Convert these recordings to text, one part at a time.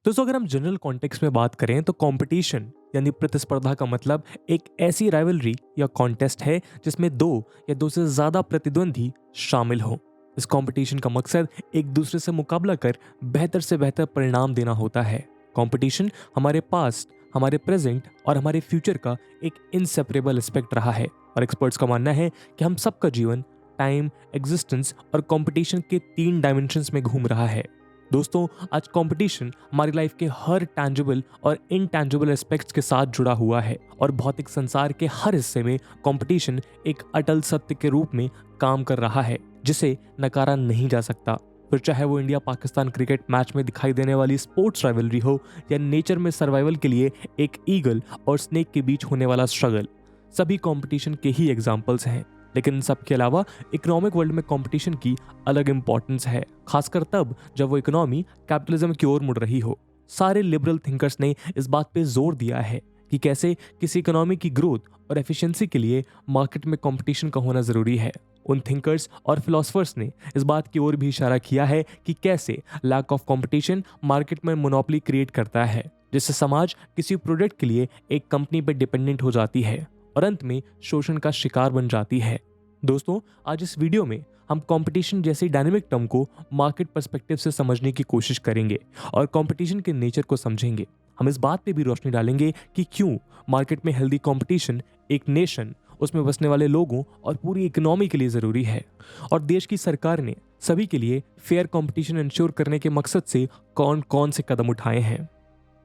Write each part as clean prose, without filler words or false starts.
दोस्तों अगर हम जनरल कॉन्टेक्स्ट में बात करें तो कंपटीशन यानी प्रतिस्पर्धा का मतलब एक ऐसी राइवलरी या कॉन्टेस्ट है जिसमें दो या दो से ज्यादा प्रतिद्वंदी शामिल हों। इस कंपटीशन का मकसद एक दूसरे से मुकाबला कर बेहतर से बेहतर परिणाम देना होता है। कंपटीशन हमारे पास्ट, हमारे प्रेजेंट और हमारे फ्यूचर का एक इनसेपरेबल एस्पेक्ट रहा है और एक्सपर्ट्स का मानना है कि हम सबका जीवन टाइम, एग्जिस्टेंस और कंपटीशन के 3 डायमेंशंस में घूम रहा है। दोस्तों आज कंपटीशन हमारी लाइफ के हर टैंजिबल और इनटैंजिबल एस्पेक्ट्स के साथ जुड़ा हुआ है और भौतिक संसार के हर हिस्से में कंपटीशन एक अटल सत्य के रूप में काम कर रहा है जिसे नकारा नहीं जा सकता। फिर चाहे वो इंडिया पाकिस्तान क्रिकेट मैच में दिखाई देने वाली स्पोर्ट्स राइवलरी हो या नेचर में सर्वाइवल के लिए एक ईगल और स्नेक के बीच होने वाला स्ट्रगल, सभी कंपटीशन के ही एग्जाम्पल्स हैं। लेकिन इन सब के अलावा इकोनॉमिक वर्ल्ड में कंपटीशन की अलग इंपॉर्टेंस है, खासकर तब जब वो इकोनॉमी कैपिटलिज्म की ओर मुड़ रही हो। सारे लिबरल थिंकर्स ने इस बात पे जोर दिया है कि कैसे किसी इकोनॉमी की ग्रोथ और एफिशिएंसी के लिए मार्केट में कंपटीशन का होना जरूरी है। उन थिंकर्स और फिलोसफर्स ने इस बात की ओर भी इशारा किया है कि कैसे लैक ऑफ कंपटीशन मार्केट में मोनोपोली क्रिएट करता है, जिससे समाज किसी प्रोडक्ट के लिए एक कंपनी पर डिपेंडेंट हो जाती है और अंत में शोषण का शिकार बन जाती है। दोस्तों आज इस वीडियो में हम कंपटीशन जैसी डायनेमिक टर्म को मार्केट पर्सपेक्टिव से समझने की कोशिश करेंगे और कंपटीशन के नेचर को समझेंगे। हम इस बात पे भी रोशनी डालेंगे कि क्यों मार्केट में हेल्दी कंपटीशन एक नेशन, उसमें बसने वाले लोगों और पूरी इकोनॉमी के लिए जरूरी है और देश की सरकार ने सभी के लिए फेयर कंपटीशन इंश्योर करने के मकसद से कौन कौन से कदम उठाए हैं।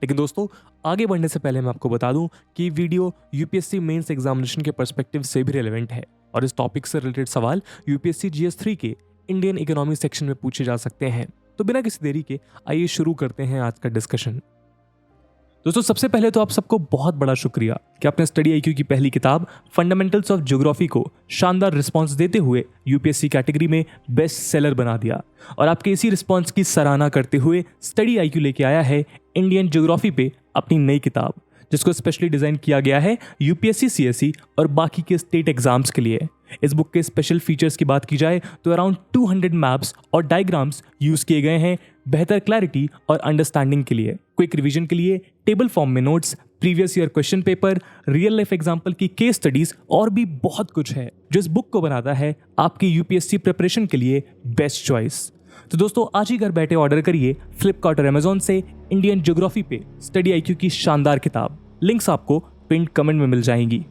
लेकिन दोस्तों आगे बढ़ने से पहले मैं आपको बता दूं कि वीडियो यूपीएससी मेंस एग्जामिनेशन के पर्सपेक्टिव से भी रिलेवेंट है और इस टॉपिक से रिलेटेड सवाल यूपीएससी जीएस 3 के इंडियन इकोनॉमी सेक्शन में पूछे जा सकते हैं। तो बिना किसी देरी के आइए शुरू करते हैं आज का डिस्कशन। दोस्तों सबसे पहले तो आप सबको बहुत बड़ा शुक्रिया कि आपने स्टडी आईक्यू की पहली किताब फंडामेंटल्स ऑफ ज्योग्राफी को शानदार रिस्पांस देते हुए यूपीएससी कैटेगरी में बेस्ट सेलर बना दिया और आपके इसी रिस्पांस की सराहना करते हुए स्टडी आईक्यू लेके आया है इंडियन ज्योग्राफी पे अपनी नई किताब, जिसको स्पेशली डिजाइन किया गया है यूपीएससी, सीएसई और बाकी के स्टेट एग्जाम्स के लिए। इस बुक के स्पेशल फीचर्स की बात की जाए तो अराउंड 200 मैप्स और डायग्राम्स यूज किए गए हैं बेहतर क्लैरिटी और अंडरस्टैंडिंग के लिए, क्विक रिवीजन के लिए, टेबल फॉर्म में notes, previous year question paper, real life example की केस स्टडीज और भी बहुत कुछ है जो इस बुक को बनाता है आपकी यूपीएससी प्रिपरेशन के लिए बेस्ट चॉइस। तो दोस्तों आज ही घर बैठे ऑर्डर करिए फ्लिपकार्ट और अमेजोन से इंडियन ज्योग्राफी पे स्टडी आईक्यू की शानदार किताब। लिंक्स आपको पिन कमेंट में मिल जाएंगी।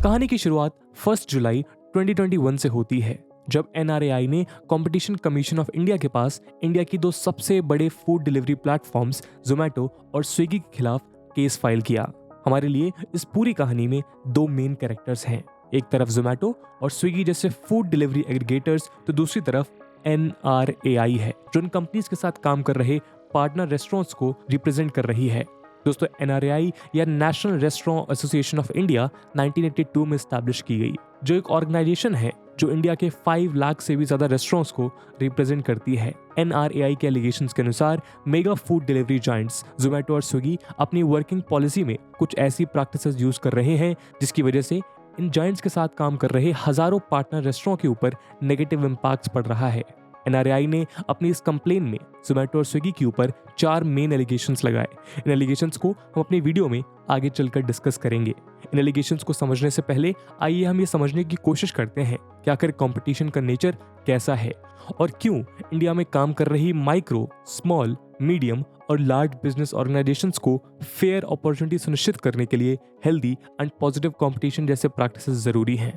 कहानी की शुरुआत 1 जुलाई 2021 से होती है जब एनआरएआई ने कंपटीशन कमीशन ऑफ इंडिया के पास इंडिया की 2 सबसे बड़े फूड डिलीवरी प्लेटफॉर्म्स जोमैटो और स्विगी के खिलाफ केस फाइल किया। हमारे लिए इस पूरी कहानी में 2 मेन कैरेक्टर्स हैं, एक तरफ जोमैटो और स्विगी जैसे फूड डिलीवरी एग्रीगेटर्स, तो दूसरी तरफ एनआरएआई है जो इन कंपनीज के साथ काम कर रहे पार्टनर रेस्टोरेंट्स को रिप्रेजेंट कर रही है। दोस्तों एनआरएआई या national restaurant association of India 1982 में स्टैब्लिश की गई, जो एक ऑर्गेनाइजेशन है जो इंडिया के 5 लाख से भी ज्यादा रेस्टोरेंट्स को रिप्रेजेंट करती है। एनआरएआई के एलिगेशंस के अनुसार mega food delivery giants Zomato और स्विगी अपनी वर्किंग पॉलिसी में कुछ ऐसी प्रैक्टिसेस यूज कर रहे हैं जिसकी वजह से इन जायंट्स के साथ काम कर रहे हजारों पार्टनर रेस्टोरेंट के ऊपर नेगेटिव इंपैक्ट पड़ रहा है। एनआरएआई ने अपनी इस कंप्लेन में जोमैटो और स्विगी के ऊपर 4 मेन एलिगेशंस लगाए। इन एलिगेशंस को हम अपनी वीडियो में आगे चलकर डिस्कस करेंगे। इन एलिगेशंस को समझने से पहले आइए हम ये समझने की कोशिश करते हैं कि आखिर कंपटीशन का नेचर कैसा है और क्यों इंडिया में काम कर रही माइक्रो, स्मॉल, मीडियम और लार्ज बिजनेस ऑर्गेनाइजेशंस को फेयर अपॉर्चुनिटी सुनिश्चित करने के लिए हेल्दी एंड पॉजिटिव कंपटीशन जैसे प्रैक्टिसेस जरूरी हैं।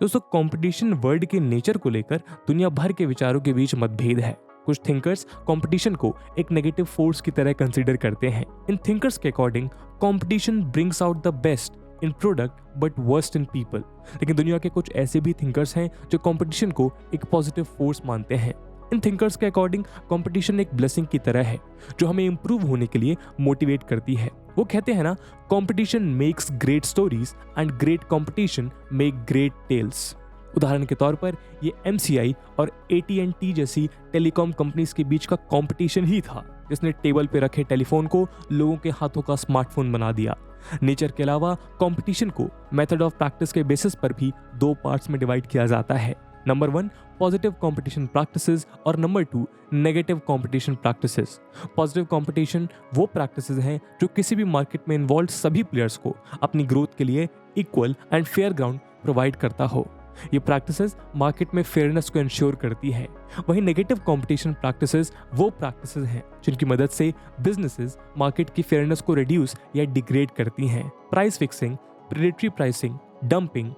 दोस्तों कंपटीशन वर्ड के नेचर को लेकर दुनिया भर के विचारों के बीच मतभेद है। कुछ थिंकर्स कंपटीशन को एक नेगेटिव फोर्स की तरह कंसीडर करते हैं। इन थिंकर्स के according competition brings out the best in product but worst in people. लेकिन दुनिया के कुछ ऐसे भी थिंकर्स हैं जो कंपटीशन को एक पॉजिटिव फोर्स मानते हैं। इन थिंकर्स के अकॉर्डिंग कंपटीशन एक ब्लेसिंग की तरह है जो हमें इंप्रूव होने के लिए मोटिवेट करती है। वो कहते हैं ना, competition makes great stories and great competition make great tales. उदाहरण के तौर पर ये एमसीआई और एटीएनटी जैसी टेलीकॉम कंपनीज के बीच का कंपटीशन ही था जिसने टेबल पे रखे टेलीफोन को लोगों के हाथों का स्मार्टफोन बना दिया। नेचर के अलावा कंपटीशन को मेथड ऑफ प्रैक्टिस के बेसिस पर भी 2 पार्ट्स में डिवाइड किया जाता है। नंबर 1 पॉजिटिव कंपटीशन प्रैक्टिसेस और number 2 negative competition practices. Positive competition वो प्रैक्टिसेस हैं जो किसी भी मार्केट में इन्वॉल्व सभी प्लेयर्स को अपनी ग्रोथ के लिए equal and fair ground provide करता हो। ये प्रैक्टिसेस मार्केट में फेयरनेस को इंश्योर करती है। वहीं नेगेटिव कंपटीशन प्रैक्टिसेस वो प्रैक्टिसेस हैं जिनकी मदद से बिजनेसेस मार्केट की फेयरनेस को रिड्यूस या डिग्रेड करती हैं। Price fixing, predatory pricing, dumping,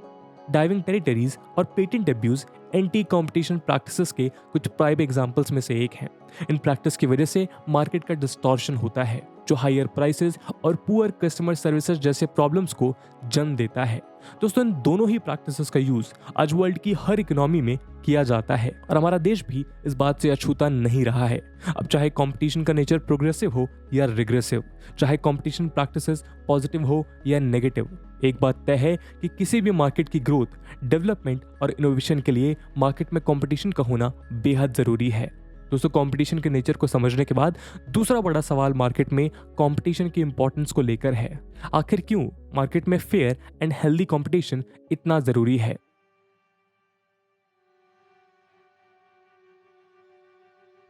diving territories और patent abuse anti competition practices के कुछ प्राइम एग्जांपल्स में से एक हैं। इन प्रैक्टिस की वजह से मार्केट का डिस्टॉर्शन होता है जो हायर प्राइसेस और पुअर कस्टमर सर्विसेज जैसे प्रॉब्लम्स को जन्म देता है। दोस्तों, इन दोनों ही प्रैक्टिसेस का यूज आज वर्ल्ड की हर इकोनॉमी में किया जाता है और हमारा देश भी इस बात से अछूता नहीं रहा है। अब चाहे कंपटीशन का नेचर प्रोग्रेसिव हो या रिग्रेसिव, चाहे कंपटीशन प्रैक्टिसेस पॉजिटिव हो या नेगेटिव, एक बात तय है कि किसी भी मार्केट की ग्रोथ, डेवलपमेंट और इनोवेशन के लिए मार्केट में कंपटीशन का होना बेहद जरूरी है। दोस्तों, कंपटीशन के नेचर को समझने के बाद दूसरा बड़ा सवाल मार्केट में कंपटीशन की इंपॉर्टेंस को लेकर है। आखिर क्यों मार्केट में फेयर एंड हेल्दी कंपटीशन इतना जरूरी है?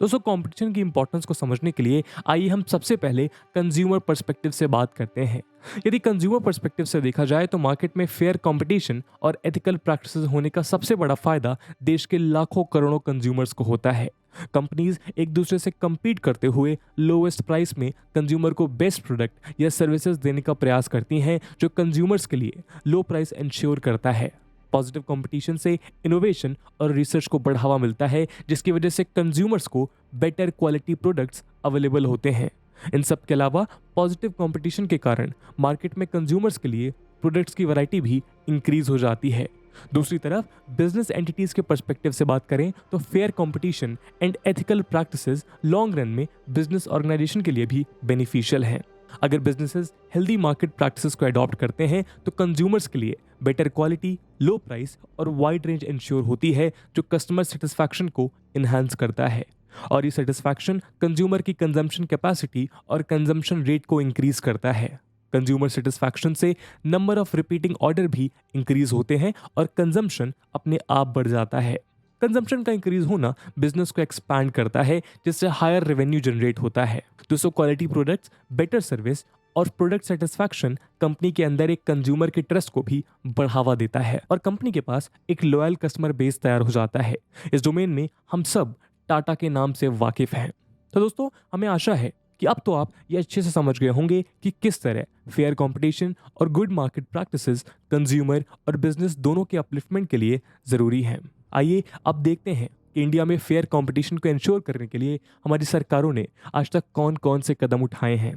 दोस्तों, कंपटीशन की इंपॉर्टेंस को समझने के लिए आइए हम सबसे पहले कंज्यूमर पर्सपेक्टिव से बात करते हैं। यदि कंज्यूमर पर्सपेक्टिव से देखा जाए तो मार्केट में फेयर कंपटीशन और एथिकल प्रैक्टिसेस होने का सबसे बड़ा फायदा देश के लाखों करोड़ों कंज्यूमर्स को होता है। कंपनीज एक दूसरे से compete करते हुए लोएस्ट प्राइस में कंज्यूमर को बेस्ट प्रोडक्ट या सर्विसेज देने का प्रयास करती हैं जो कंज्यूमर्स के लिए लो प्राइस इंश्योर करता है। पॉजिटिव कंपटीशन से इनोवेशन और रिसर्च को बढ़ावा मिलता है जिसकी वजह से कंज्यूमर्स को बेटर क्वालिटी प्रोडक्ट्स अवेलेबल होते हैं। इन सब के अलावा पॉजिटिव कंपटीशन के कारण मार्केट में कंज्यूमर्स के लिए प्रोडक्ट्स की वैरायटी भी इंक्रीज हो जाती है। दूसरी तरफ बिजनेस एंटिटीज के पर्सपेक्टिव से बात करें तो fair competition and ethical practices long run में बिजनेस ऑर्गेनाइजेशन के लिए भी बेनिफिशियल हैं। अगर बिजनेसेस हेल्दी मार्केट प्रैक्टिसेस को अडॉप्ट करते हैं तो कंज्यूमर्स के लिए बेटर क्वालिटी, लो प्राइस और वाइड रेंज इंश्योर होती है जो कस्टमर सेटिस्फैक्शन को इन्हांस करता है। और ये सेटिस्फैक्शन कंज्यूमर की कंजम्पशन कैपेसिटी और कंजम्पशन रेट को इंक्रीज करता है। कंज्यूमर सेटिस्फैक्शन से नंबर ऑफ रिपीटिंग ऑर्डर भी इंक्रीज होते हैं और कंजम्पशन अपने आप बढ़ जाता है। कंजम्पशन का इंक्रीज होना बिजनेस को एक्सपैंड करता है जिससे हायर रेवेन्यू जनरेट होता है। दोस्तों, क्वालिटी प्रोडक्ट्स, बेटर सर्विस और प्रोडक्ट सेटिस्फैक्शन कंपनी के अंदर एक कंज्यूमर के ट्रस्ट को भी बढ़ावा देता है और कंपनी के पास एक लॉयल कस्टमर बेस तैयार हो जाता है। इस डोमेन में हम सब टाटा के नाम से वाकिफ हैं। तो दोस्तों, हमें आशा है कि अब तो आप ये अच्छे से समझ गए होंगे कि किस तरह फेयर कंपटीशन और गुड मार्केट प्रैक्टिसेस कंज्यूमर और बिजनेस दोनों के अपलिफ्टमेंट के लिए ज़रूरी हैं। आइए अब देखते हैं कि इंडिया में फेयर कंपटीशन को इंश्योर करने के लिए हमारी सरकारों ने आज तक कौन कौन से कदम उठाए हैं।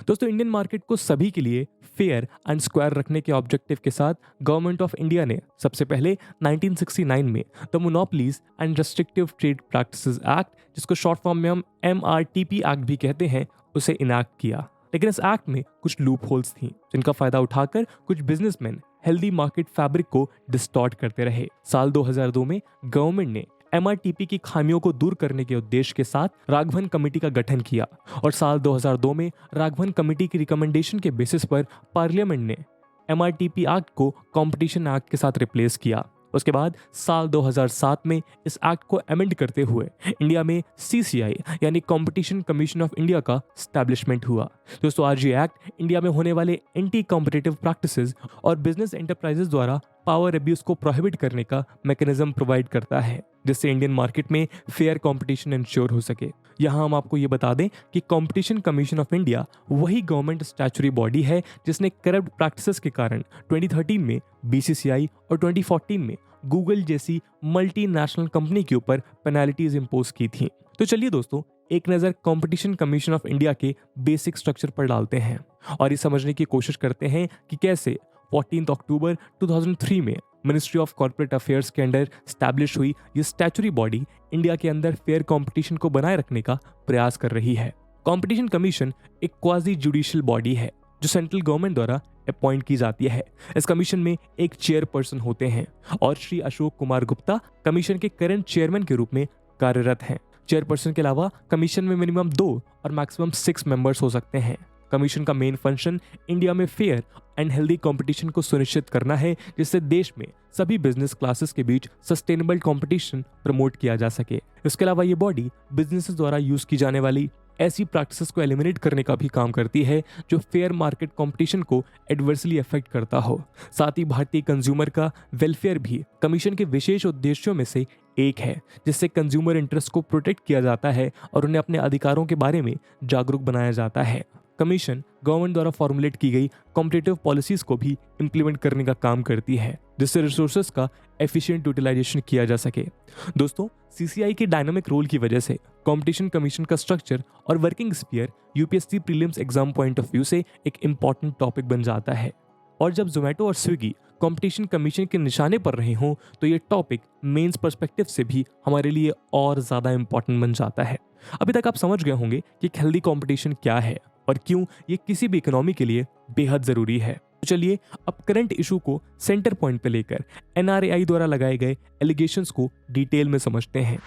दोस्तों, इंडियन मार्केट को सभी के लिए फेयर एंड स्क्वायर रखने के ऑब्जेक्टिव के साथ गवर्नमेंट ऑफ इंडिया ने सबसे पहले 1969 में the monopolies and restrictive trade practices act, जिसको शॉर्ट फॉर्म में हम MRTP एक्ट भी कहते हैं, उसे इनैक्ट किया। लेकिन इस एक्ट में कुछ लूप होल्स थी जिनका फायदा उठाकर कुछ बिजनेसमैन हेल्दी मार्केट फैब्रिक को डिस्टॉर्ट करते रहे। साल 2002 में गवर्नमेंट ने MRTP की खामियों को दूर करने के उद्देश्य के साथ राघवन कमेटी का गठन किया और साल 2002 में राघवन कमेटी की रिकमेंडेशन के बेसिस पर पार्लियामेंट ने MRTP एक्ट को कंपटीशन एक्ट के साथ रिप्लेस किया। उसके बाद साल 2007 में इस एक्ट को अमेंड करते हुए इंडिया में CCI यानी कंपटीशन कमीशन ऑफ इंडिया का एस्टैब्लिशमेंट हुआ। दोस्तों, आज ये एक्ट इंडिया में होने वाले एंटी कॉम्पिटिटिव प्रैक्टिसेस और बिजनेस एंटरप्राइजेस द्वारा पावर अब्यूज को प्रोहिबिट करने का मैकेनिज्म प्रोवाइड करता है जिससे इंडियन मार्केट में फेयर कंपटीशन इंश्योर हो सके। यहाँ हम आपको ये बता दें कि कंपटीशन कमीशन ऑफ इंडिया वही गवर्नमेंट स्टैच्यूटरी बॉडी है जिसने करप्ट प्रैक्टिसेस के कारण 2013 में BCCI और 2014 में गूगल जैसी मल्टीनेशनल कंपनी के ऊपर पेनल्टीज इंपोज की थी। तो चलिए दोस्तों, एक नज़र कंपटीशन कमीशन ऑफ इंडिया के बेसिक स्ट्रक्चर पर डालते हैं और ये समझने की कोशिश करते हैं कि कैसे 14 अक्टूबर 2003 में मिनिस्ट्री ऑफ कॉर्पोरेट अफेयर्स के अंडर स्टैब्लिश हुई ये स्टैच्यूटरी बॉडी इंडिया के अंदर फेयर कंपटीशन को बनाए रखने का प्रयास कर रही है। कंपटीशन कमीशन एक क्वाजी जुडिशियल बॉडी है जो सेंट्रल गवर्नमेंट द्वारा अपॉइंट की जाती है। इस कमीशन में एक चेयरपर्सन होते हैं और श्री अशोक कुमार गुप्ता कमीशन के करंट चेयरमैन के रूप में कार्यरत हैं। चेयरपर्सन के अलावा कमीशन में मिनिमम 2 और मैक्सिमम 6 मेंबर्स हो सकते हैं। कमीशन का मेन फंक्शन इंडिया में फेयर एंड हेल्दी कंपटीशन को सुनिश्चित करना है, जिससे देश में सभी बिजनेस क्लासेस के बीच सस्टेनेबल कंपटीशन प्रमोट किया जा सके। इसके अलावा ये बॉडी बिजनेसेस द्वारा यूज की जाने वाली ऐसी प्रैक्टिसेस को एलिमिनेट करने का भी काम करती है जो फेयर मार्केट कंपटीशन को एडवर्सली अफेक्ट करता हो। साथ ही भारतीय कंज्यूमर का वेलफेयर भी कमीशन के विशेष उद्देश्यों में से एक है, जिससे कंज्यूमर इंटरेस्ट को प्रोटेक्ट किया जाता है और उन्हें अपने अधिकारों के बारे में जागरूक बनाया जाता है। कमीशन गवर्नमेंट द्वारा फॉर्मुलेट की गई कॉम्पिटिटिव पॉलिसीज को भी इंप्लीमेंट करने का काम करती है, जिससे रिसोर्सेज का एफिशिएंट यूटिलाइजेशन किया जा सके। दोस्तों, सीसीआई के डायनामिक रोल की वजह से कंपटीशन कमीशन का स्ट्रक्चर और working sphere UPSC prelims exam point of view से एक इंपॉर्टेंट टॉपिक बन जाता है। और जब जोमेटो और स्विगी कंपटीशन कमीशन के निशाने पर रहे हों तो ये टॉपिक मेंस पर्सपेक्टिव से भी हमारे लिए और ज़्यादा इंपॉर्टेंट बन जाता है। अभी तक आप समझ गए होंगे कि हेल्दी कंपटीशन क्या है और क्यों ये किसी भी इकोनॉमी के लिए बेहद ज़रूरी है। तो चलिए अब करंट इशू को सेंटर पॉइंट पे लेकर एनआरएआई द्वारा लगाए गए एलिगेशंस को डिटेल में समझते हैं।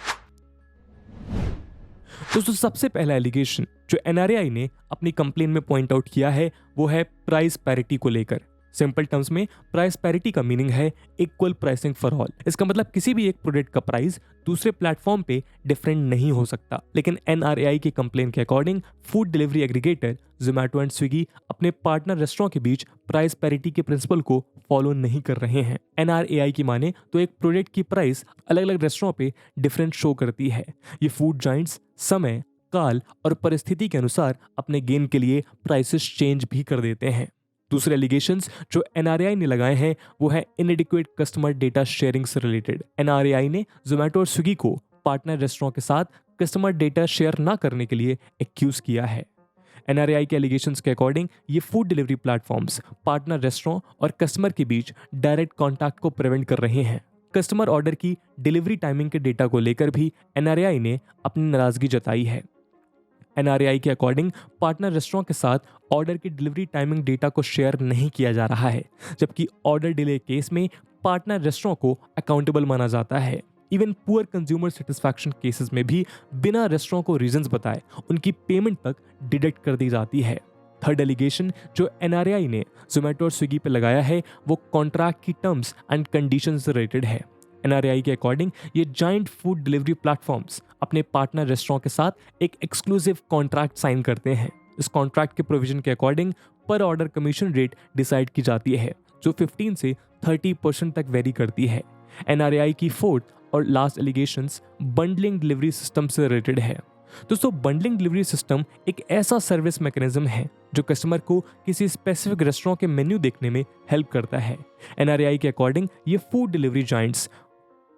दोस्तों, सबसे पहला एलिगेशन जो एनआरएआई ने अपनी कंप्लेन में पॉइंट आउट किया है वो है प्राइस पैरिटी को लेकर। सिंपल टर्म्स में प्राइस पैरिटी का मीनिंग है इक्वल प्राइसिंग फॉर ऑल। इसका मतलब किसी भी एक प्रोडक्ट का प्राइस दूसरे प्लेटफॉर्म पे डिफरेंट नहीं हो सकता। लेकिन एनआरएआई की कंप्लेन के according food delivery aggregator Zomato and Swiggy अपने पार्टनर रेस्टोरेंट के बीच प्राइस पैरिटी के प्रिंसिपल को फॉलो नहीं कर रहे हैं। एनआरएआई की माने तो एक प्रोडक्ट की प्राइस अलग अलग रेस्टोरेंट पे डिफरेंट शो करती है। ये फूड जाइंट्स समय, काल और परिस्थिति के अनुसार अपने गेन के लिए प्राइसेस चेंज भी कर देते हैं। दूसरे एलिगेशंस जो एनआरएआई ने लगाए हैं वो है इनएडिक्वेट कस्टमर डेटा शेयरिंग से रिलेटेड। एनआरएआई ने जोमेटो और स्विगी को पार्टनर रेस्टोरेंट के साथ कस्टमर डेटा शेयर ना करने के लिए एक्यूज किया है। एनआरएआई के एलिगेशंस के अकॉर्डिंग ये food delivery platforms partner restaurant और कस्टमर के बीच डायरेक्ट कॉन्टैक्ट को प्रिवेंट कर रहे हैं। कस्टमर ऑर्डर की डिलीवरी टाइमिंग के डेटा को लेकर भी एनआरएआई ने अपनी नाराजगी जताई है। एनआरएआई के अकॉर्डिंग पार्टनर रेस्टोरेंट के साथ ऑर्डर की डिलीवरी टाइमिंग डेटा को शेयर नहीं किया जा रहा है, जबकि ऑर्डर डिले केस में पार्टनर रेस्टोरेंट को अकाउंटेबल माना जाता है। Even poor consumer satisfaction cases में भी बिना रेस्टोरेंट को रीजंस बताए उनकी पेमेंट तक डिडक्ट कर दी जाती है। थर्ड एलिगेशन जो एनआरएआई ने जोमेटो और स्विगी पे लगाया है वो कॉन्ट्रैक्ट की टर्म्स एंड कंडीशंस से रिलेटेड है। एनआरएआई के अकॉर्डिंग ये जाइंट फूड डिलीवरी प्लेटफॉर्म्स अपने पार्टनर रेस्टोरेंट के साथ एक एक्सक्लूसिव कॉन्ट्रैक्ट साइन करते हैं। इस कॉन्ट्रैक्ट के प्रोविजन के अकॉर्डिंग पर ऑर्डर कमीशन रेट डिसाइड की जाती है, जो 15 से 30% तक वेरी करती है। एनआरएआई की फोर्थ और last allegations bundling delivery system से रिलेटेड है। दोस्तों, बंडलिंग डिलीवरी सिस्टम एक ऐसा सर्विस मैकेनिज्म है जो कस्टमर को किसी स्पेसिफिक रेस्टोरेंट के मेन्यू देखने में हेल्प करता है। एनआरएआई के अकॉर्डिंग ये food delivery Giants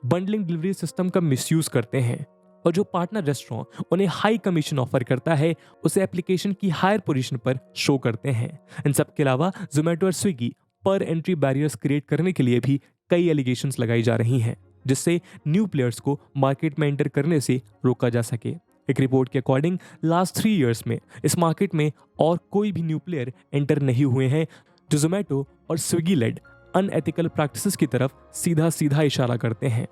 bundling delivery system का मिसयूज करते हैं और जो पार्टनर रेस्टोरेंट उन्हें हाई कमीशन ऑफर करता है उसे एप्लीकेशन की हायर पोजीशन पर शो करते हैं। इन सब के अलावा जोमेटो और स्विगी पर एंट्री बैरियर्स क्रिएट करने के लिए भी कई एलिगेशंस लगाई जा रही हैं, जिससे न्यू प्लेयर्स को मार्केट में एंटर करने से रोका जा सके। एक रिपोर्ट के अकॉर्डिंग लास्ट 3 इयर्स में इस मार्केट में और कोई भी न्यू प्लेयर एंटर नहीं हुए हैं जो जोमेटो और स्विगी लेड अनएथिकल प्रैक्टिसेस की तरफ सीधा सीधा इशारा करते हैं।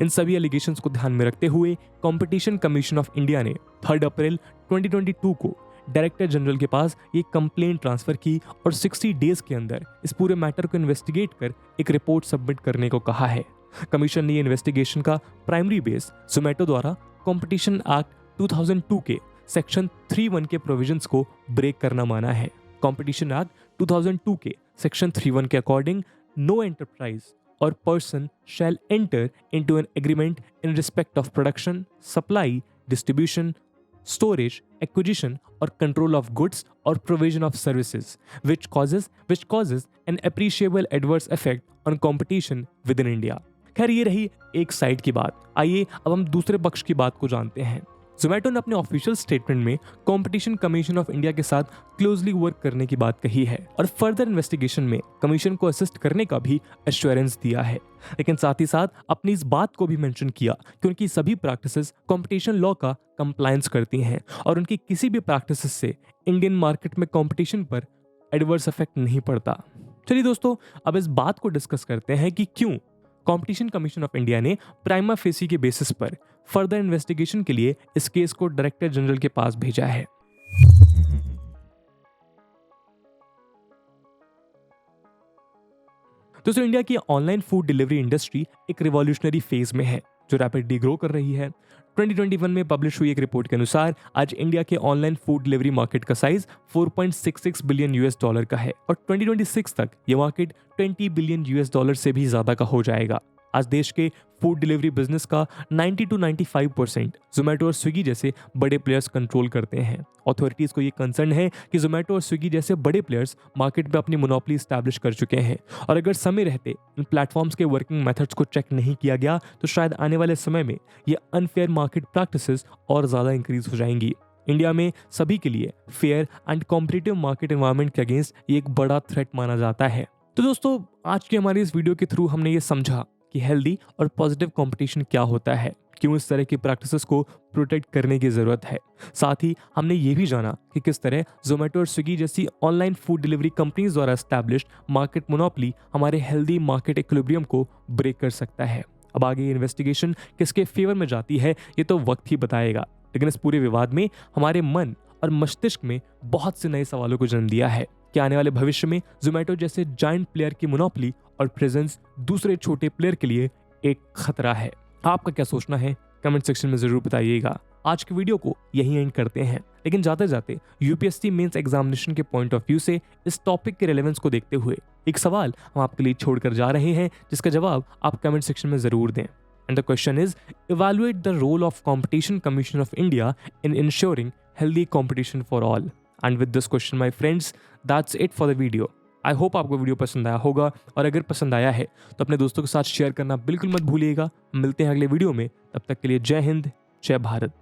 इन सभी एलिगेशंस को ध्यान में रखते हुए कंपटीशन कमीशन ऑफ इंडिया ने 3 अप्रैल 2022 को डायरेक्टर जनरल के पास ये कंप्लेंट ट्रांसफर की और 60 डेज के अंदर इस पूरे मैटर को इन्वेस्टिगेट कर एक रिपोर्ट सबमिट करने को कहा है। कमीशन ने ये इन्वेस्टिगेशन का प्राइमरी बेस जोमेटो द्वारा कंपटीशन एक्ट 2002 के सेक्शन 3(1) के प्रोविजंस को ब्रेक करना माना है। कंपटीशन एक्ट 2002 के सेक्शन 3(1) के according no enterprise or person shall enter into an agreement in respect of production, supply, distribution, storage, acquisition or control of goods or provision of services which causes an appreciable adverse effect on competition within India। खैर, ये रही एक side की बात। आइए अब हम दूसरे पक्ष की बात को जानते हैं। जोमेटो ने अपने ऑफिशियल स्टेटमेंट में कंपटीशन कमीशन ऑफ इंडिया के साथ क्लोजली वर्क करने की बात कही है और फर्दर इन्वेस्टिगेशन में कमीशन को असिस्ट करने का भी एश्योरेंस दिया है, लेकिन साथ ही साथ अपनी इस बात को भी मेंशन किया कि उनकी सभी प्रैक्टिसेस कंपटीशन लॉ का कंप्लायंस करती हैं और उनकी किसी भी प्रैक्टिसेस से इंडियन मार्केट में कंपटीशन पर एडवर्स इफेक्ट नहीं पड़ता। चलिए दोस्तों, अब इस बात को डिस्कस करते हैं कि क्यों कंपटीशन कमीशन ऑफ इंडिया ने प्राइमा फेसी के बेसिस पर फर्दर इन्वेस्टिगेशन के लिए इस केस को डायरेक्टर जनरल के पास भेजा है। दोस्तों इंडिया की ऑनलाइन फूड डिलीवरी इंडस्ट्री एक रिवॉल्यूशनरी फेज में है जो रैपिडली ग्रो कर रही है। 2021 में पब्लिश हुई एक रिपोर्ट के अनुसार आज इंडिया के ऑनलाइन फूड डिलीवरी मार्केट का साइज 4.66 बिलियन यूएस डॉलर का है और 2026 तक ये मार्केट 20 बिलियन यूएस डॉलर से भी ज्यादा का हो जाएगा। आज देश के फूड डिलीवरी बिजनेस का 90 to 95% जोमेटो और स्विगी जैसे बड़े प्लेयर्स कंट्रोल करते हैं। अथॉरिटीज को ये कंसर्न है कि जोमेटो और स्विगी जैसे बड़े प्लेयर्स मार्केट में अपनी मोनोपोली स्टैब्लिश कर चुके हैं और अगर समय रहते इन प्लेटफॉर्म्स के वर्किंग मेथड्स को चेक नहीं किया गया तो शायद आने वाले समय में ये अनफेयर मार्केट प्रैक्टिसेस और ज़्यादा इंक्रीज हो जाएंगी। इंडिया में सभी के लिए fair and competitive market environment के अगेंस्ट ये एक बड़ा थ्रेट माना जाता है। तो दोस्तों आज की हमारी इस वीडियो के थ्रू हमने ये समझा कि हेल्दी और पॉजिटिव कंपटीशन क्या होता है, क्यों इस तरह की प्रैक्टिसेस को प्रोटेक्ट करने की ज़रूरत है। साथ ही हमने ये भी जाना कि किस तरह जोमेटो और स्विगी जैसी ऑनलाइन फूड डिलीवरी कंपनीज द्वारा एस्टैब्लिश्ड मार्केट मोनोपोली हमारे हेल्दी मार्केट इक्विलिब्रियम को ब्रेक कर सकता है। अब आगे ये इन्वेस्टिगेशन किसके फेवर में जाती है ये तो वक्त ही बताएगा, लेकिन इस पूरे विवाद में हमारे मन और मस्तिष्क में बहुत से नए सवालों को जन्म दिया है कि आने वाले भविष्य में जोमेटो जैसे जायंट प्लेयर की मोनोपोली और प्रेजेंस दूसरे छोटे प्लेयर के लिए एक खतरा है। आपका क्या सोचना है कमेंट सेक्शन में जरूर बताइएगा। आज की वीडियो को यहीं एंड करते हैं, लेकिन जाते जाते यूपीएससी मेंस एग्जामिनेशन के पॉइंट ऑफ व्यू से इस टॉपिक के रेलेवेंस को देखते हुए एक सवाल हम आपके लिए छोड़कर जा रहे हैं जिसका जवाब आप कमेंट सेक्शन में जरूर दें। And the question is, evaluate the role of Competition Commission of India in ensuring healthy competition for all. And with this question, my friends, that's it for the video. I hope आपको video पसंद आया होगा और अगर पसंद आया है तो अपने दोस्तों के साथ शेयर करना बिल्कुल मत भूलिएगा। मिलते हैं अगले वीडियो में, तब तक के लिए जय हिंद, जय भारत।